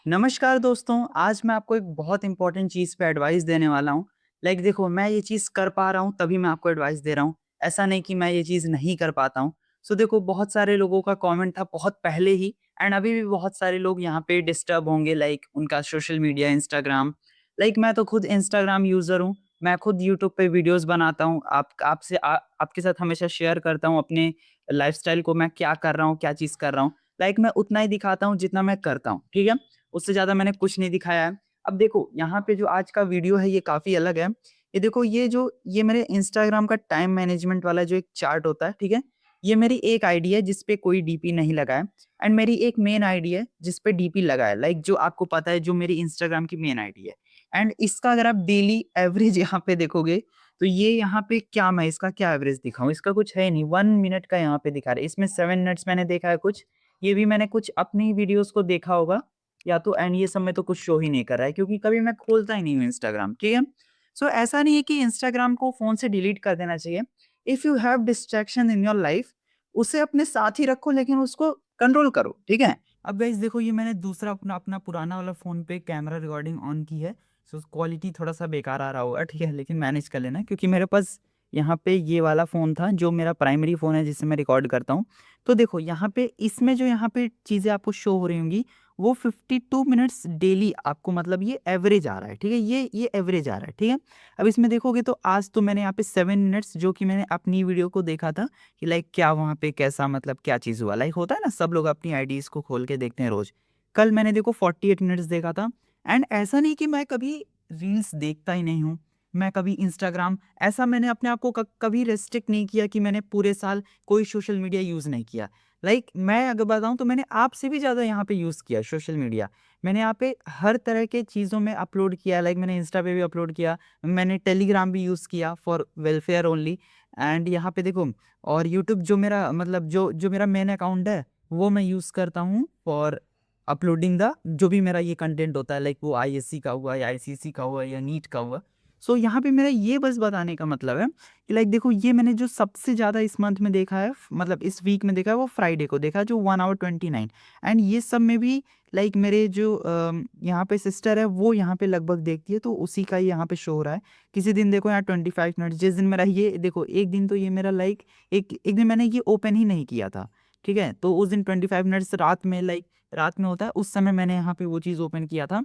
नमस्कार दोस्तों, आज मैं आपको एक बहुत इंपॉर्टेंट चीज़ पे एडवाइस देने वाला हूँ। देखो, मैं ये चीज़ कर पा रहा हूँ तभी मैं आपको एडवाइस दे रहा हूँ। ऐसा नहीं कि मैं ये चीज़ नहीं कर पाता हूँ। देखो, बहुत सारे लोगों का कमेंट था बहुत पहले ही एंड अभी भी बहुत सारे लोग यहाँ पे डिस्टर्ब होंगे उनका सोशल मीडिया इंस्टाग्राम। मैं तो खुद इंस्टाग्राम यूज़र हूँ। मैं खुद यूट्यूब पे वीडियोज़ बनाता हूँ। आपके साथ हमेशा शेयर करता हूँ अपने लाइफ़स्टाइल को, मैं क्या कर रहा हूँ, क्या चीज़ कर रहा हूँ। मैं उतना ही दिखाता हूँ जितना मैं करता हूँ, ठीक है? उससे ज़्यादा मैंने कुछ नहीं दिखाया है। अब देखो, यहाँ पे जो आज का वीडियो है ये काफ़ी अलग है। ये देखो, ये मेरे इंस्टाग्राम का टाइम मैनेजमेंट वाला जो एक चार्ट होता है, ठीक है? ये मेरी एक आईडी है जिस पे कोई डीपी नहीं लगा है एंड मेरी एक मेन आईडी है जिस पे डीपी लगा है। जो आपको पता है, जो मेरी इंस्टाग्राम की मेन आईडी है एंड इसका अगर आप डेली एवरेज यहाँ पे देखोगे, तो ये यहाँ पे क्या मैं इसका क्या एवरेज दिखाऊँ? इसका कुछ है नहीं, 1 मिनट का यहाँ पे दिखा रहा है। इसमें 7 मिनट्स मैंने देखा है कुछ। ये भी मैंने कुछ अपनी वीडियोज़ को देखा होगा या तो एंड ये सब में तो कुछ शो ही नहीं कर रहा है क्योंकि कभी मैं खोलता ही नहीं हूँ इंस्टाग्राम, ठीक है? ऐसा नहीं है कि इंस्टाग्राम को फ़ोन से डिलीट कर देना चाहिए। If you have distraction in your life, उसे अपने साथ ही रखो लेकिन उसको कंट्रोल करो, ठीक है? अब गाइस देखो, ये मैंने दूसरा अपना अपना पुराना वाला फ़ोन पे कैमरा रिकॉर्डिंग ऑन की है। क्वालिटी थोड़ा-सा बेकार आ रहा होगा, ठीक है? लेकिन मैनेज कर लेना क्योंकि मेरे पास यहाँ पे ये वाला फ़ोन था जो मेरा प्राइमरी फ़ोन है जिससे मैं रिकॉर्ड करता हूँ। तो देखो, यहाँ पे इसमें जो यहाँ पे चीज़ें आपको शो हो रही होंगी, वो 52 मिनट्स डेली आपको, मतलब ये एवरेज आ रहा है, ठीक है? ये एवरेज आ रहा है, ठीक है? अब इसमें देखोगे तो आज तो मैंने यहाँ पे 7 मिनट्स जो कि मैंने अपनी वीडियो को देखा था कि क्या वहाँ पे कैसा, मतलब क्या चीज़ हुआ। होता है ना, सब लोग अपनी आईडीज़ को खोल के देखते हैं रोज़। कल मैंने देखो 48 मिनट्स देखा था एंड ऐसा नहीं कि मैं कभी रील्स देखता ही नहीं हूँ। मैं कभी इंस्टाग्राम, ऐसा मैंने अपने आप को कभी रेस्ट्रिक्ट नहीं किया कि मैंने पूरे साल कोई सोशल मीडिया यूज़ नहीं किया। मैं अगर बताऊँ तो मैंने आपसे भी ज़्यादा यहाँ पे यूज़ किया सोशल मीडिया। मैंने यहाँ पे हर तरह के चीज़ों में अपलोड किया, मैंने इंस्टा पे भी अपलोड किया, मैंने टेलीग्राम भी यूज़ किया फॉर वेलफेयर ओनली एंड यहाँ पे देखो, और यूट्यूब जो मेरा, मतलब जो मेरा मेन अकाउंट है, वो मैं यूज़ करता हूँ फॉर अपलोडिंग द जो भी मेरा ये कंटेंट होता है, वो आईएससी का हुआ या आईसीएसई का हुआ या नीट का हुआ। यहाँ पे मेरा ये बस बताने का मतलब है कि देखो, ये मैंने जो सबसे ज़्यादा इस मंथ में देखा है, मतलब इस वीक में देखा है, वो फ्राइडे को देखा जो 1 आवर 29 एंड ये सब में भी मेरे जो यहाँ पे सिस्टर है वो यहाँ पे लगभग देखती है, तो उसी का ही यहाँ पे शो हो रहा है। किसी दिन देखो यहाँ 25 मिनट्स, जिस दिन मेरा ये देखो, एक दिन तो ये मेरा एक एक दिन मैंने ये ओपन ही नहीं किया था, ठीक है? तो उस दिन 25 मिनट्स रात में, रात में होता है, उस समय मैंने यहाँ पे वो चीज़ ओपन किया था।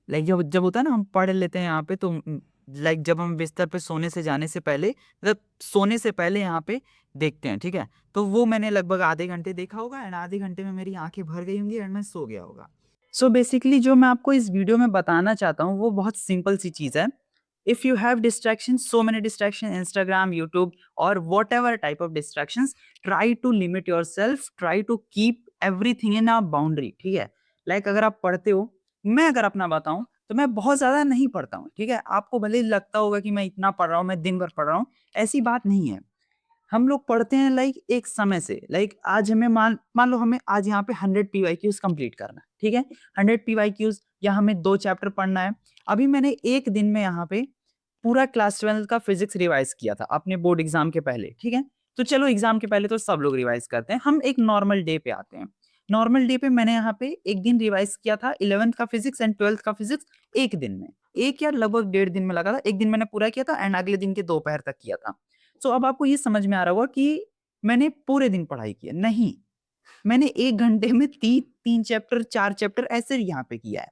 जब जब होता है ना, हम पढ़ लेते हैं यहाँ पे, तो जब हम बिस्तर पे सोने से जाने से पहले, मतलब सोने से पहले यहाँ पे देखते हैं, ठीक है? तो वो मैंने लगभग आधे घंटे देखा होगा एंड आधे घंटे में मेरी आँखें भर गई होंगी एंड मैं सो गया होगा। बेसिकली जो मैं आपको इस वीडियो में बताना चाहता हूँ वो बहुत सिंपल सी चीज़ है। If you have distraction, so many distraction, Instagram, YouTube और whatever type of distractions, try to limit yourself, try to keep everything in a boundary, ठीक है? अगर आप पढ़ते हो, मैं अगर अपना बताऊँ तो मैं बहुत ज़्यादा नहीं पढ़ता हूँ, ठीक है? आपको भले ही लगता होगा कि मैं इतना पढ़ रहा हूँ, मैं दिन भर पढ़ रहा हूँ, ऐसी बात नहीं है। हम लोग पढ़ते हैं एक समय से, आज हमें मान मान लो हमें आज यहाँ पे 100 पीवाईक्यूज़ कंप्लीट करना है, ठीक है? 100 पीवाईक्यूज़ या हमें 2 चैप्टर पढ़ना है। अभी मैंने एक दिन में यहाँ पे पूरा क्लास 12 का फिज़िक्स रिवाइज़ किया था अपने बोर्ड एग्ज़ाम के पहले, ठीक है? तो चलो, एग्ज़ाम के पहले तो सब लोग रिवाइज़ करते हैं, हम एक नॉर्मल डे पे आते हैं। नॉर्मल डे पे मैंने यहाँ पे एक दिन रिवाइज़ किया था 11th का फिज़िक्स एंड 12th का फिज़िक्स एक दिन में। 1 या लगभग डेढ़ दिन में लगा था, एक दिन मैंने पूरा किया था एंड अगले दिन के दोपहर तक किया था। अब आपको ये समझ में आ रहा होगा कि मैंने पूरे दिन पढ़ाई की है, नहीं, मैंने 1 घंटे में 3 चैप्टर, 4 चैप्टर ऐसे यहाँ पे किया है।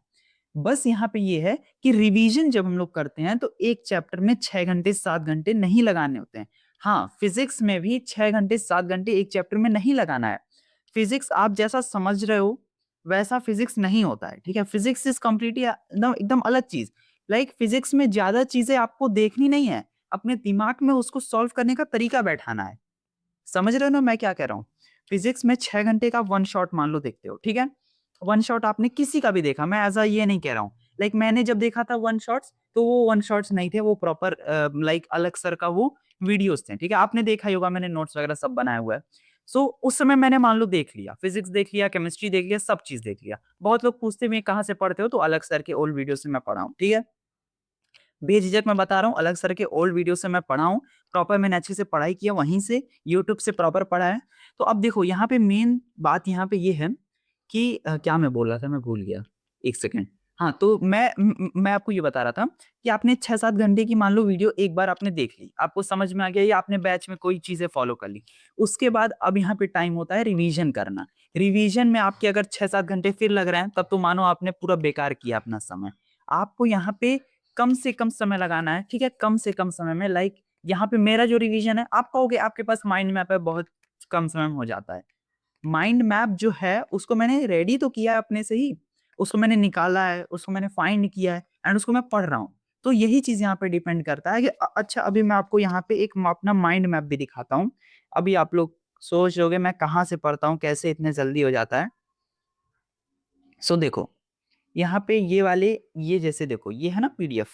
बस यहाँ पे ये है कि रिवीजन जब हम लोग करते हैं तो 1 चैप्टर में 6 घंटे, 7 घंटे नहीं लगाने होते हैं। हाँ, फिज़िक्स में भी 6 घंटे, 7 घंटे 1 चैप्टर में नहीं लगाना है। फिज़िक्स आप जैसा समझ रहे हो, वैसा फिज़िक्स नहीं होता है, ठीक है? फिज़िक्स इज़ कंप्लीटली एकदम एकदम अलग चीज़। फिज़िक्स में ज़्यादा चीज़ें आपको देखनी नहीं है, अपने दिमाग में उसको सॉल्व करने का तरीका बैठाना है। समझ रहे हो ना मैं क्या कह रहा हूँ? फिज़िक्स में 6 घंटे का वन शॉट मान लो देखते हो, ठीक है? वन शॉट आपने किसी का भी देखा, मैं ऐसा ये नहीं कह रहा हूँ। मैंने जब देखा था वन शॉट्स, तो वो वन शॉट्स नहीं थे, वो प्रॉपर अलग सर का वो वीडियोज़ थे, ठीक है? आपने देखा ही होगा, मैंने नोट्स वगैरह सब बनाया हुआ है। उस समय मैंने मान लो देख लिया, फिज़िक्स देख लिया, केमिस्ट्री देख लिया, सब चीज़ देख लिया। बहुत लोग पूछते हैं, "ये कहाँ से पढ़ते हो?" तो अलग सर के ओल्ड वीडियो से मैं पढ़ा हूँ, ठीक है? बेझिझक मैं बता रहा हूँ, अलग सर के ओल्ड वीडियो से मैं पढ़ा हूँ, प्रॉपर मैंने अच्छे से पढ़ाई किया वहीं से, यूट्यूब से प्रॉपर पढ़ा है। तो अब देखो, यहाँ पे मेन बात यहाँ पे ये है कि क्या मैं बोल रहा था? मैं भूल गया। 1 सेकंड। हाँ, तो मैं आपको ये बता रहा था कि आपने 6-7 घंटे की मान लो वीडियो एक बार आपने देख ली, आपको समझ में आ गया या आपने बैच में कोई चीज़ें फ़ॉलो कर ली। उसके बाद अब यहाँ पे टाइम होता है रिवीज़न करना। रिवीज़न में आपके अगर 6-7 घंटे फिर लग रहे हैं, तब तो मानो आपने पूरा बेकार किया अपना समय। आपको यहाँ पे कम से कम समय लगाना है, ठीक है? कम से कम समय में लाइक यहाँ पे मेरा जो रिवीज़न है, आप कहोगे आपके पास माइंड मैप है, बहुत कम समय में हो जाता है। माइंड मैप जो है उसको मैंने रेडी तो किया है अपने से ही, उसको मैंने निकाला है, उसको मैंने फाइंड किया है एंड उसको मैं पढ़ रहा हूँ। तो यही चीज़ यहाँ पे डिपेंड करता है कि अच्छा अभी मैं आपको यहाँ पे एक अपना माइंड मैप भी दिखाता हूँ। अभी आप लोग सोच रहोगे मैं कहाँ से पढ़ता हूँ, कैसे इतने जल्दी हो जाता है? सो देखो, यहाँ पे ये वाले ये जैसे देखो ये है ना पीडीएफ,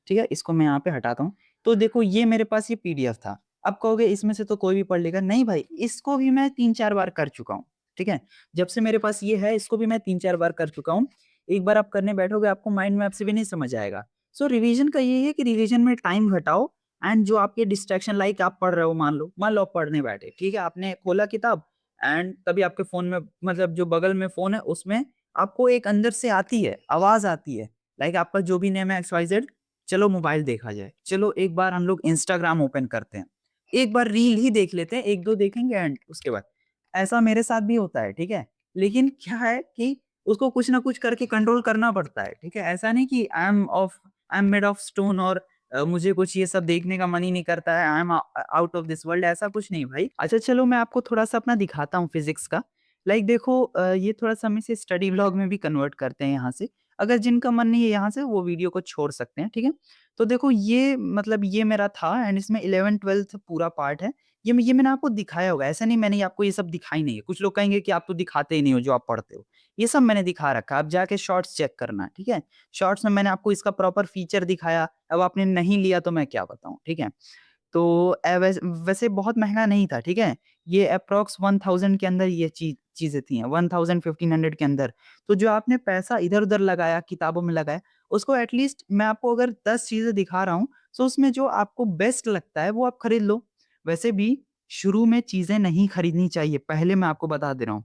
ठीक है? इसको मैं यहाँ पे हटाता हूँ। तो देखो ये मेरे पास ये पीडीएफ था। अब कहोगे इसमें से तो कोई भी पढ़ लेगा, नहीं भाई इसको भी मैं 3-4 बार कर चुका हूँ, ठीक है? जब से मेरे पास ये है इसको भी मैं 3-4 बार कर चुका हूँ। एक बार आप करने बैठोगे आपको माइंड मैप से भी नहीं समझ आएगा। सो रिवीजन का ये है कि रिवीजन में टाइम घटाओ एंड जो आपके डिस्ट्रैक्शन लाइक आप पढ़ रहे हो मान लो आप पढ़ने बैठे, ठीक है? आपने खोला किताब एंड तभी आपके फ़ोन में मतलब जो बगल में फ़ोन है उसमें आपको एक अंदर से आती है, आवाज़ आती है, लाइक आपका जो भी नेम है एक्स-वाई-ज़ेड, चलो मोबाइल देखा जाए, चलो एक बार हम लोग इंस्टाग्राम ओपन करते हैं, एक बार रील ही देख लेते हैं, 1-2 देखेंगे एंड उसके बाद ऐसा मेरे साथ भी होता है, ठीक है? लेकिन क्या है कि उसको कुछ ना कुछ करके कंट्रोल करना पड़ता है, ठीक है? ऐसा नहीं कि I am made of stone और मुझे कुछ ये सब देखने का मन ही नहीं करता है, I am out of this world ऐसा कुछ नहीं भाई। अच्छा चलो मैं आपको थोड़ा-सा अपना दिखाता हूँ फिज़िक्स का। लाइक देखो ये थोड़ा-सा हम इसे स्टडी व्लॉग में भी कन्वर्ट करते हैं यहाँ से। अगर जिनका मन नहीं है यहाँ से वो वीडियो को छोड़ सकते हैं, ठीक है? तो देखो ये मतलब ये मेरा था एंड इसमें 11th-12th पूरा पार्ट है। ये मैंने आपको दिखाया होगा, ऐसा नहीं मैंने आपको ये सब दिखाई नहीं है। कुछ लोग कहेंगे कि आप तो दिखाते ही नहीं हो जो आप पढ़ते हो। ये सब मैंने दिखा रखा है, आप जाके शॉर्ट्स चेक करना, ठीक है? शॉर्ट्स में मैंने आपको इसका प्रॉपर फीचर दिखाया, अब आपने नहीं लिया तो मैं क्या बताऊँ, ठीक है? तो वैसे बहुत महँगा नहीं था, ठीक है? ये अप्रॉक्स 1000 के अंदर ये चीज़ें थी 1000 1500 के अंदर। तो जो आपने पैसा इधर-उधर लगाया, किताबों में लगाया, उसको एट लीस्ट मैं आपको अगर 10 चीज़ें दिखा रहा हूँ, सो उसमें जो आपको बेस्ट लगता है वो आप खरीद लो। वैसे भी शुरू में चीज़ें नहीं खरीदनी चाहिए, पहले मैं आपको बता दे रहा हूँ।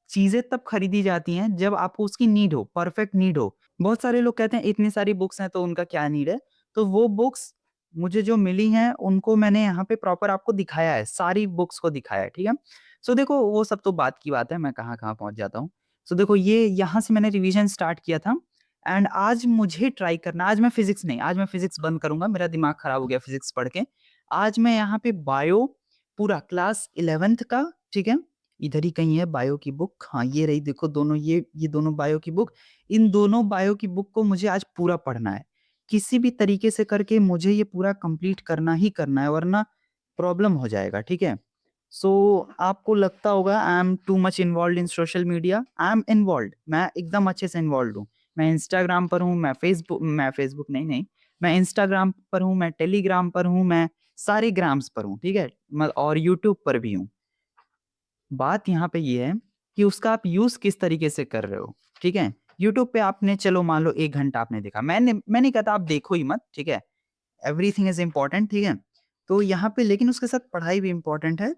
चीज़ें तब खरीदी जाती हैं जब आपको उसकी नीड हो, परफेक्ट नीड हो। बहुत सारे लोग कहते हैं इतनी सारी बुक्स हैं तो उनका क्या नीड है? तो वो बुक्स मुझे जो मिली हैं उनको मैंने यहाँ पे प्रॉपर आपको दिखाया है, सारी बुक्स को दिखाया है, ठीक है? सो देखो वो सब तो बात की बात है, मैं कहाँ-कहाँ पहुँच जाता हूँ। सो देखो ये यहाँ से मैंने रिविज़न स्टार्ट किया था एंड आज मुझे ट्राई करना आज मैं फिज़िक्स नहीं, आज मैं फिज़िक्स बंद करूँगा, मेरा दिमाग खराब हो गया फिज़िक्स पढ़ के। आज मैं यहाँ पे बायो पूरा क्लास 11th का, ठीक है? इधर ही कहीं है बायो की बुक। हाँ, ये रही देखो दोनों ये दोनों बायो की बुक। इन दोनों बायो की बुक को मुझे आज पूरा पढ़ना है। किसी भी तरीके से करके मुझे ये पूरा कंप्लीट करना ही करना है वरना प्रॉब्लम हो जाएगा, ठीक है? सो आपको लगता होगा I am too much involved in social media, I am involved मैं एकदम अच्छे से इन्वॉल्व्ड हूँ। मैं इंस्टाग्राम पर हूँ, मैं फ़ेसबुक नहीं, मैं इंस्टाग्राम पर हूँ, मैं टेलीग्राम पर हूँ, मैं सारे ग्राम्स पर हूँ, ठीक है? और यूट्यूब पर भी हूँ। बात यहाँ पे ये है कि उसका आप यूज़ किस तरीके से कर रहे हो, ठीक है? यूट्यूब पे आपने चलो मान लो 1 घंटा आपने देखा, मैं नहीं कहता आप देखो ही मत, ठीक है? एवरीथिंग इज़ इम्पोर्टेंट, ठीक है? तो यहाँ पे लेकिन उसके साथ पढ़ाई भी इम्पोर्टेंट है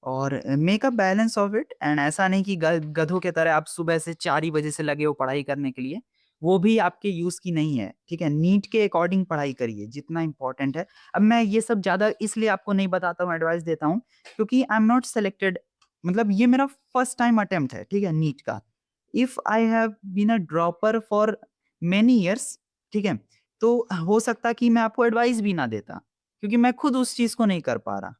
और make a balance of it and ऐसा नहीं कि ग गधों की तरह आप सुबह से 4 ही बजे से लगे हो पढ़ाई करने के लिए, वो भी आपके यूज़ की नहीं है, ठीक है? नीट के अकॉर्डिंग पढ़ाई करिए, जितना इम्पोर्टेंट है। अब मैं ये सब ज़्यादा इसलिए आपको नहीं बताता हूँ, एडवाइस देता हूँ, क्योंकि आई एम नॉट सेलेक्टेड मतलब ये मेरा फर्स्ट टाइम अटेम्प्ट है, ठीक है? नीट का। If I have been a dropper for many years, ठीक है? तो हो सकता है कि मैं आपको एडवाइस भी ना देता, क्योंकि मैं खुद उस चीज़ को नहीं कर पा रहा।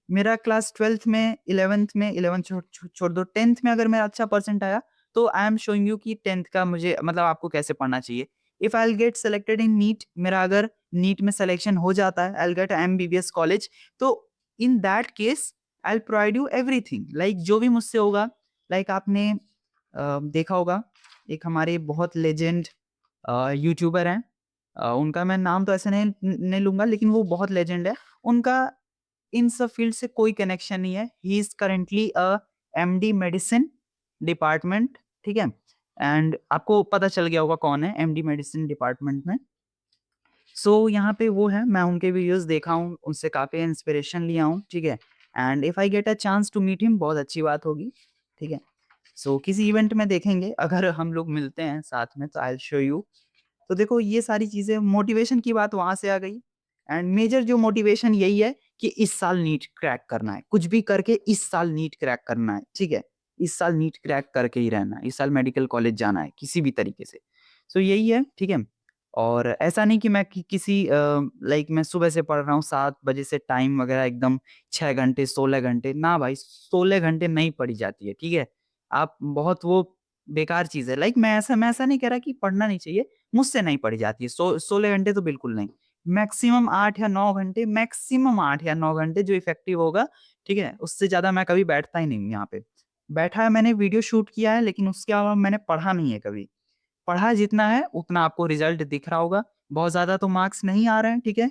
मेरा क्लास 12th में 11th छोड़ दो 10th में अगर मेरा अच्छा परसेंट आया, तो आई एम शोइंग यू कि 10th का मुझे मतलब आपको कैसे पढ़ना चाहिए। If I will get selected in NEET मेरा अगर नीट में सिलेक्शन हो जाता है, I will get MBBS college, तो in that case I will provide you everything like जो भी मुझसे होगा, लाइक आपने देखा होगा एक हमारे बहुत लेजेंड यूट्यूबर हैं, उनका मैं नाम तो ऐसे नहीं लूँगा लेकिन वो बहुत लेजेंड है। उनका इन सब फील्ड से कोई कनेक्शन नहीं है। He is currently a MD medicine department, ठीक है? एंड आपको पता चल गया होगा कौन है एमडी मेडिसिन डिपार्टमेंट में। सो यहाँ पे वो है, मैं उनके वीडियोज़ देखा हूँ, उनसे काफ़ी इंस्पिरेशन लिया हूँ, ठीक है? And if I get a chance to meet him बहुत अच्छी बात होगी, ठीक है? सो किसी इवेंट में देखेंगे, अगर हम लोग मिलते हैं साथ में तो आई विल शो यू। तो देखो ये सारी चीज़ें, मोटिवेशन की बात वहाँ से आ गई। एंड मेजर जो मोटिवेशन यही है कि इस साल नीट क्रैक करना है। कुछ भी करके इस साल नीट क्रैक करना है, ठीक है? इस साल नीट क्रैक करके ही रहना है। इस साल मेडिकल कॉलेज जाना है किसी भी तरीके से। सो यही है, ठीक है? और ऐसा नहीं कि मैं किसी लाइक मैं सुबह से पढ़ रहा हूँ 7 बजे से टाइम वगैरह एकदम 6 घंटे, 16 घंटे, ना भाई 16 घंटे नहीं पढ़ी जाती है, ठीक है? आप बहुत वो बेकार चीज़ है। लाइक मैं ऐसा नहीं कह रहा कि पढ़ना नहीं चाहिए, मुझसे नहीं पढ़ी जाती है। 16 घंटे तो बिल्कुल नहीं। मैक्सिमम 8 या 9 घंटे, मैक्सिमम 8 या 9 घंटे जो इफ़ेक्टिव होगा, ठीक है? उससे ज़्यादा मैं कभी बैठता ही नहीं हूँ यहाँ पे। बैठा है, मैंने वीडियो शूट किया है, लेकिन उसके अलावा मैंने पढ़ा नहीं है कभी। पढ़ा जितना है उतना आपको रिज़ल्ट दिख रहा होगा। बहुत ज़्यादा तो मार्क्स नहीं आ रहे हैं, ठीक है?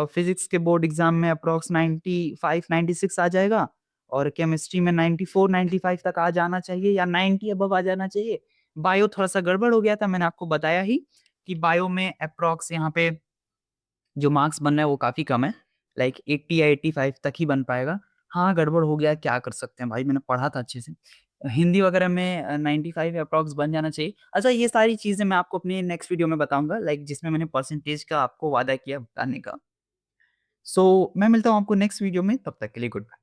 फिज़िक्स के बोर्ड एग्ज़ाम में अप्रॉक्स 95, 96 आ जाएगा और केमिस्ट्री में 94, 95 तक आ जाना चाहिए या 90 अबव आ जाना चाहिए। बायो थोड़ा-सा गड़बड़ हो गया था, मैंने आपको बताया ही कि बायो में अप्रॉक्स यहाँ पे जो मार्क्स बन रहा है वो काफ़ी कम है। लाइक 80 या 85 तक ही बन पाएगा। हाँ, गड़बड़ हो गया, क्या कर सकते हैं भाई, मैंने पढ़ा था अच्छे से। हिंदी वगैरह में 95 अप्रॉक्स बन जाना चाहिए। अच्छा, ये सारी चीज़ें मैं आपको अपनी नेक्स्ट वीडियो में बताऊँगा, लाइक जिसमें मैंने परसेंटेज का आपको वादा किया बताने का। सो मैं मिलता हूँ आपको नेक्स्ट वीडियो में, तब तक के लिए गुड बाय।